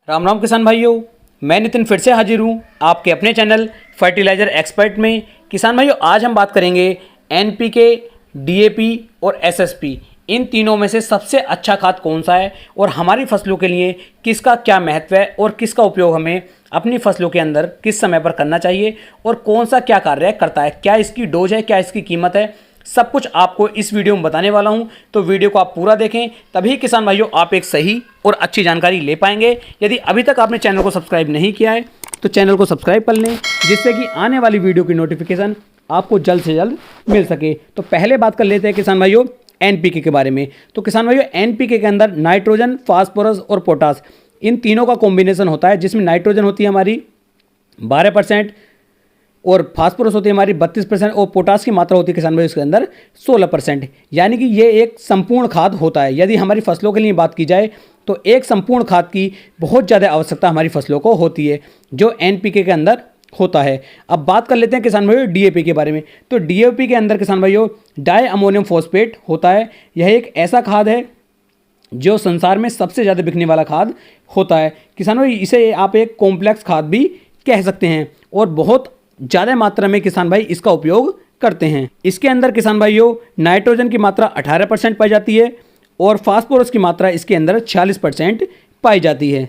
राम राम किसान भाइयों, मैं नितिन फिर से हाजिर हूँ आपके अपने चैनल फर्टिलाइज़र एक्सपर्ट में। किसान भाइयों, आज हम बात करेंगे एनपीके, डीएपी और एसएसपी, इन तीनों में से सबसे अच्छा खाद कौन सा है और हमारी फसलों के लिए किसका क्या महत्व है और किसका उपयोग हमें अपनी फसलों के अंदर किस समय पर करना चाहिए और कौन सा क्या कार्य करता है, क्या इसकी डोज है, क्या इसकी कीमत है, सब कुछ आपको इस वीडियो में बताने वाला हूं। तो वीडियो को आप पूरा देखें, तभी किसान भाइयों आप एक सही और अच्छी जानकारी ले पाएंगे। यदि अभी तक आपने चैनल को सब्सक्राइब नहीं किया है तो चैनल को सब्सक्राइब कर लें, जिससे कि आने वाली वीडियो की नोटिफिकेशन आपको जल्द से जल्द मिल सके। तो पहले बात कर लेते हैं किसान भाइयों एनपीके के बारे में। तो किसान भाइयों, एनपीके के अंदर नाइट्रोजन, फास्फोरस और पोटास, इन तीनों का कॉम्बिनेशन होता है, जिसमें नाइट्रोजन होती है हमारी 12% और फास्फोरस होती है हमारी 32% और पोटास की मात्रा होती है किसान भाई इसके अंदर 16%। यानी कि ये एक संपूर्ण खाद होता है। यदि हमारी फसलों के लिए बात की जाए तो एक संपूर्ण खाद की बहुत ज़्यादा आवश्यकता हमारी फसलों को होती है, जो एनपीके के अंदर होता है। अब बात कर लेते हैं किसान भाइयों डीएपी के बारे में। तो डीएपी के अंदर किसान भाइयों डाई अमोनियम फॉस्फेट होता है। यह एक ऐसा खाद है जो संसार में सबसे ज़्यादा बिकने वाला खाद होता है। किसान भाई, इसे आप एक कॉम्प्लेक्स खाद भी कह सकते हैं और बहुत ज़्यादा मात्रा में किसान भाई इसका उपयोग करते हैं। इसके अंदर किसान भाइयों नाइट्रोजन की मात्रा 18% पाई जाती है और फास्फोरस की मात्रा इसके अंदर 46% पाई जाती है।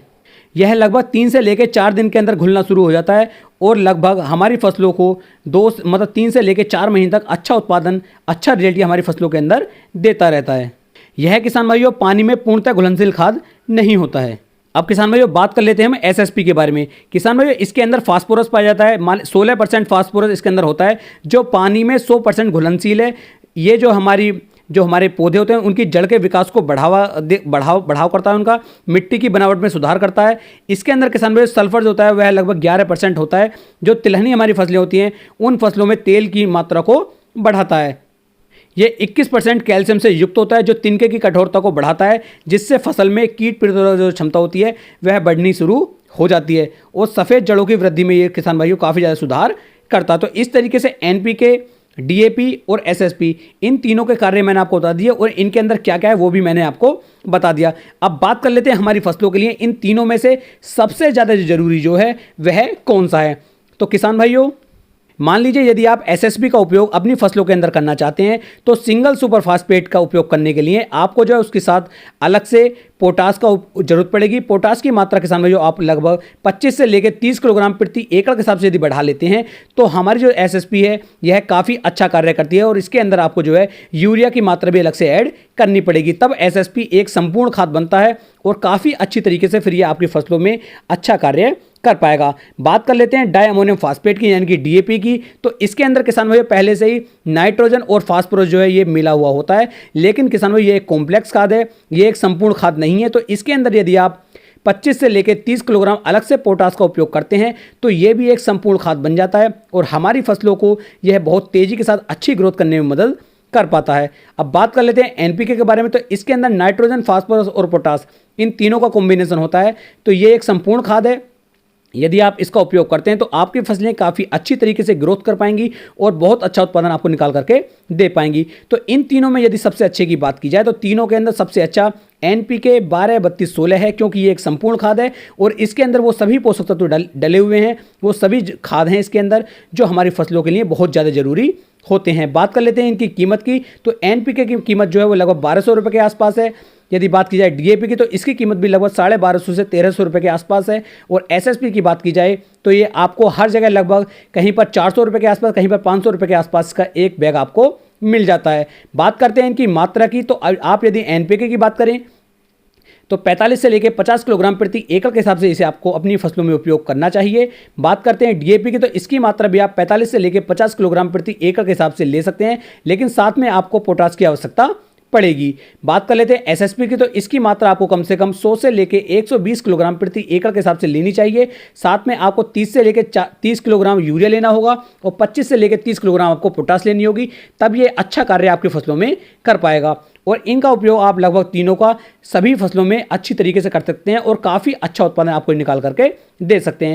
यह लगभग 3 से लेकर 4 दिन के अंदर घुलना शुरू हो जाता है और लगभग हमारी फसलों को 3 से लेकर 4 महीने तक अच्छा उत्पादन, अच्छा रिजल्ट हमारी फसलों के अंदर देता रहता है। यह किसान भाइयों पानी में पूर्णतः घुलनशील खाद नहीं होता है। अब किसान भाइयों बात कर लेते हैं हम एसएसपी के बारे में। किसान भाइयों, इसके अंदर फास्फोरस पाया जाता है, 16% फास्फोरस इसके अंदर होता है, जो पानी में 100% घुलनशील है। ये जो हमारे पौधे होते हैं उनकी जड़ के विकास को बढ़ाव करता है, उनका मिट्टी की बनावट में सुधार करता है। इसके अंदर किसान भाइयों सल्फर जो होता है वह लगभग 11% होता है, जो तिलहनी हमारी फसलें होती हैं उन फसलों में तेल की मात्रा को बढ़ाता है। ये 21% कैल्शियम से युक्त होता है, जो तिनके की कठोरता को बढ़ाता है, जिससे फसल में कीट प्रतिरोधक जो क्षमता होती है वह बढ़नी शुरू हो जाती है और सफ़ेद जड़ों की वृद्धि में ये किसान भाइयों काफ़ी ज़्यादा सुधार करता है। तो इस तरीके से एनपीके, डीएपी और एसएसपी, इन तीनों के कार्य मैंने आपको बता दिए और इनके अंदर क्या क्या है वो भी मैंने आपको बता दिया। अब बात कर लेते हैं हमारी फसलों के लिए इन तीनों में से सबसे ज़्यादा ज़रूरी जो है वह कौन सा है। तो किसान भाइयों, मान लीजिए यदि आप एसएसपी का उपयोग अपनी फसलों के अंदर करना चाहते हैं तो सिंगल सुपर फास्फेट का उपयोग करने के लिए आपको जो है उसके साथ अलग से पोटास का जरूरत पड़ेगी। पोटास की मात्रा किसान भाइयों आप लगभग 25 से लेकर 30 किलोग्राम प्रति एकड़ के हिसाब से यदि बढ़ा लेते हैं तो हमारी जो एसएसपी है यह काफ़ी अच्छा कार्य करती है और इसके अंदर आपको जो है यूरिया की मात्रा भी अलग से ऐड करनी पड़ेगी। तब एसएसपी एक संपूर्ण खाद बनता है और काफ़ी अच्छी तरीके से फिर ये आपकी फसलों में अच्छा कार्य कर पाएगा। बात कर लेते हैं डाई अमोनियम फास्फेट की यानी कि डीएपी की। तो इसके अंदर किसान भाइयों पहले से ही नाइट्रोजन और फास्फोरस जो है ये मिला हुआ होता है, लेकिन किसान भाइयों ये एक कॉम्प्लेक्स खाद है, ये एक संपूर्ण खाद नहीं है। तो इसके अंदर यदि आप 25 से लेकर 30 किलोग्राम अलग से पोटास का उपयोग करते हैं तो ये भी एक संपूर्ण खाद बन जाता है और हमारी फसलों को यह बहुत तेज़ी के साथ अच्छी ग्रोथ करने में मदद कर पाता है। अब बात कर लेते हैं एनपीके के बारे में। तो इसके अंदर नाइट्रोजन, फास्फोरस और पोटास, इन तीनों का कॉम्बिनेशन होता है। तो ये एक संपूर्ण खाद है। यदि आप इसका उपयोग करते हैं तो आपकी फसलें काफ़ी अच्छी तरीके से ग्रोथ कर पाएंगी और बहुत अच्छा उत्पादन आपको निकाल करके दे पाएंगी। तो इन तीनों में यदि सबसे अच्छे की बात की जाए तो तीनों के अंदर सबसे अच्छा एनपीके 12-32-16 है, क्योंकि ये एक संपूर्ण खाद है और इसके अंदर वो सभी पोषक तत्व डले हुए हैं, वो सभी खाद हैं इसके अंदर जो हमारी फसलों के लिए बहुत ज़्यादा ज़रूरी होते हैं। बात कर लेते हैं इनकी कीमत की। तो एनपीके की कीमत जो है वो लगभग 1200 रुपये के आसपास है। यदि बात की जाए डीएपी की तो इसकी कीमत भी लगभग 1250 से 1300 रुपये के आसपास है और एसएसपी की बात की जाए तो ये आपको हर जगह लगभग कहीं पर 400 रुपये के आसपास, कहीं पर 500 रुपये के आसपास का एक बैग आपको मिल जाता है। बात करते हैं इनकी मात्रा की। तो आप यदि एनपीके की बात करें तो 45 से लेकर 50 किलोग्राम प्रति एकड़ के हिसाब से इसे आपको अपनी फसलों में उपयोग करना चाहिए। बात करते हैं डीएपी की तो इसकी मात्रा भी आप 45 से लेकर 50 किलोग्राम प्रति एकड़ के हिसाब से ले सकते हैं, लेकिन साथ में आपको पोटास की आवश्यकता पड़ेगी। बात कर लेते हैं एसएसपी की तो इसकी मात्रा आपको कम से कम 100 से लेकर 120 किलोग्राम प्रति एकड़ के हिसाब से लेनी चाहिए। साथ में आपको 30 से लेकर 30 किलोग्राम यूरिया लेना होगा और 25 से लेकर 30 किलोग्राम आपको पोटास लेनी होगी, तब ये अच्छा कार्य आपकी फसलों में कर पाएगा। और इनका उपयोग आप लगभग तीनों का सभी फसलों में अच्छी तरीके से कर सकते हैं और काफ़ी अच्छा उत्पादन आपको निकाल करके दे सकते हैं।